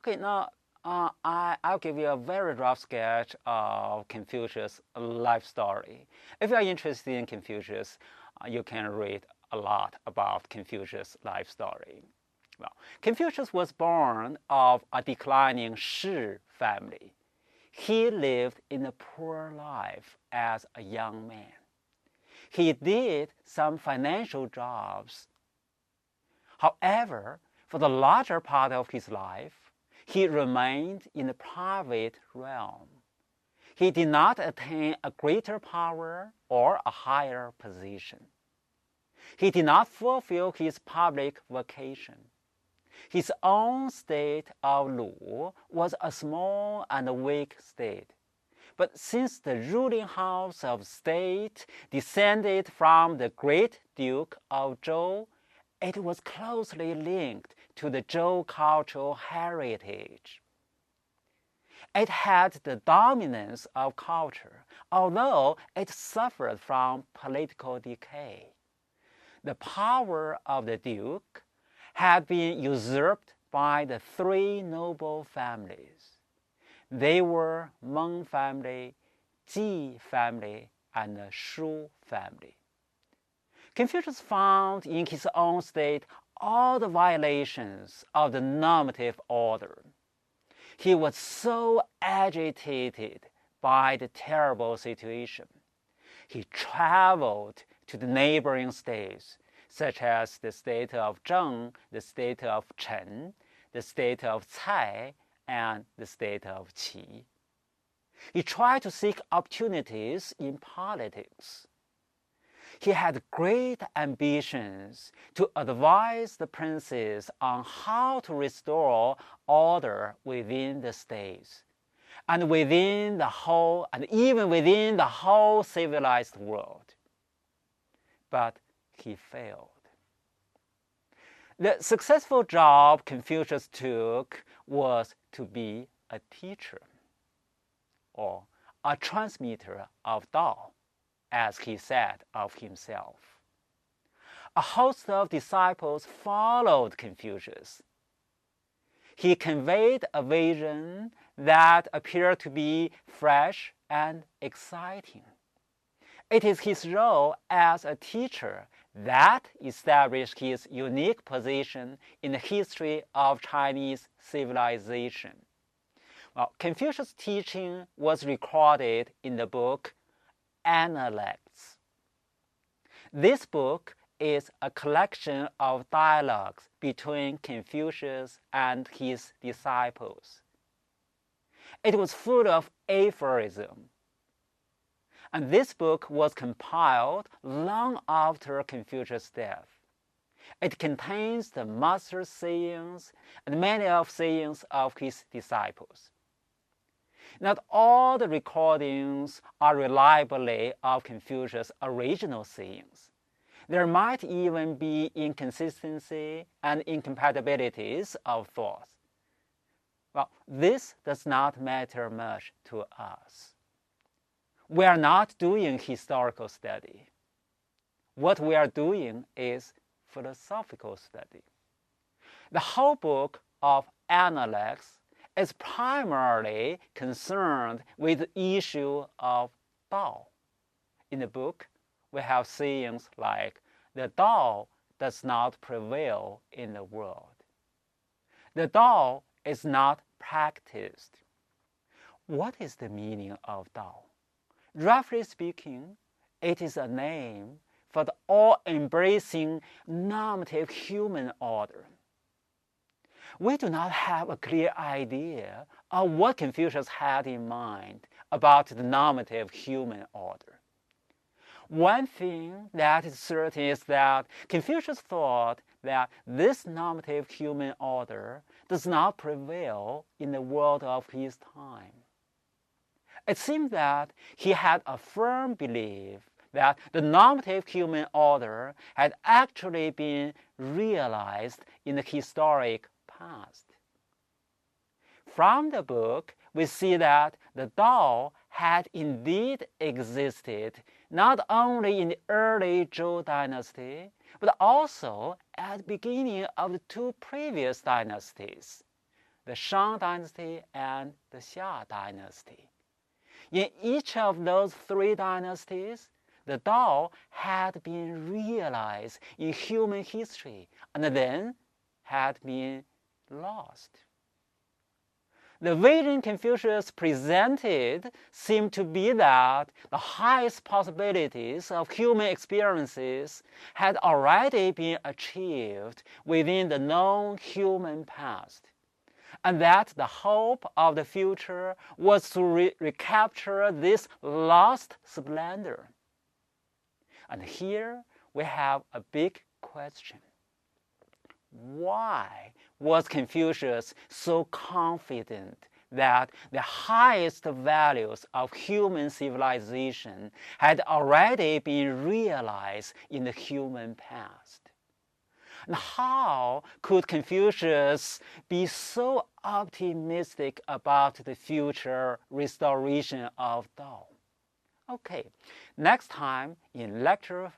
Okay, now I'll give you a very rough sketch of Confucius' life story. If you are interested in Confucius, you can read a lot about Confucius' life story. Well, Confucius was born of a declining Shi family. He lived in a poor life as a young man. He did some financial jobs. However, for the larger part of his life, he remained in the private realm. He did not attain a greater power or a higher position. He did not fulfill his public vocation. His own state of Lu was a small and weak state. But since the ruling house of state descended from the great Duke of Zhou, it was closely linked to the Zhou cultural heritage. It had the dominance of culture, although it suffered from political decay. The power of the Duke had been usurped by the three noble families. They were Meng family, Ji family, and the Shu family. Confucius found in his own state all the violations of the normative order. He was so agitated by the terrible situation. He traveled to the neighboring states, such as the state of Zheng, the state of Chen, the state of Cai, and the state of Qi. He tried to seek opportunities in politics. He had great ambitions to advise the princes on how to restore order within the states and even within the whole civilized world. But he failed. The successful job Confucius took was to be a teacher or a transmitter of Tao, as he said of himself. A host of disciples followed Confucius. He conveyed a vision that appeared to be fresh and exciting. It is his role as a teacher that established his unique position in the history of Chinese civilization. Well, Confucius' teaching was recorded in the book Analects. This book is a collection of dialogues between Confucius and his disciples. It was full of aphorism. And this book was compiled long after Confucius' death. It contains the master's sayings and many of sayings of his disciples. Not all the recordings are reliably of Confucius' original sayings. There might even be inconsistency and incompatibilities of thoughts. Well, this does not matter much to us. We are not doing historical study. What we are doing is philosophical study. The whole book of Analects is primarily concerned with the issue of Tao. In the book, we have sayings like, the Tao does not prevail in the world. The Tao is not practiced. What is the meaning of Tao? Roughly speaking, it is a name for the all-embracing normative human order. We do not have a clear idea of what Confucius had in mind about the normative human order. One thing that is certain is that Confucius thought that this normative human order does not prevail in the world of his time. It seemed that he had a firm belief that the normative human order had actually been realized in the historic past. From the book, we see that the Tao had indeed existed not only in the early Zhou dynasty, but also at the beginning of the two previous dynasties, the Shang dynasty, and the Xia dynasty. In each of those three dynasties, the Tao had been realized in human history and then had been lost. The vision Confucius presented seemed to be that the highest possibilities of human experiences had already been achieved within the known human past, and that the hope of the future was to recapture this lost splendor. And here we have a big question. Why was Confucius so confident that the highest values of human civilization had already been realized in the human past? And how could Confucius be so optimistic about the future restoration of Tao? Okay, next time in lecture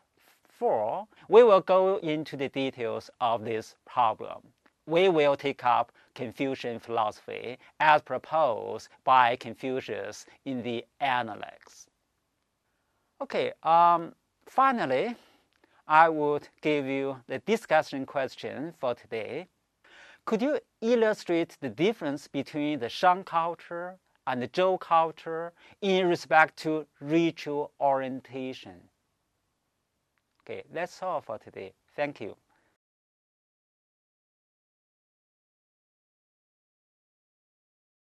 4, we will go into the details of this problem. We will take up Confucian philosophy as proposed by Confucius in the Analects. Okay, finally, I would give you the discussion question for today. Could you illustrate the difference between the Shang culture and the Zhou culture in respect to ritual orientation? Okay, that's all for today. Thank you.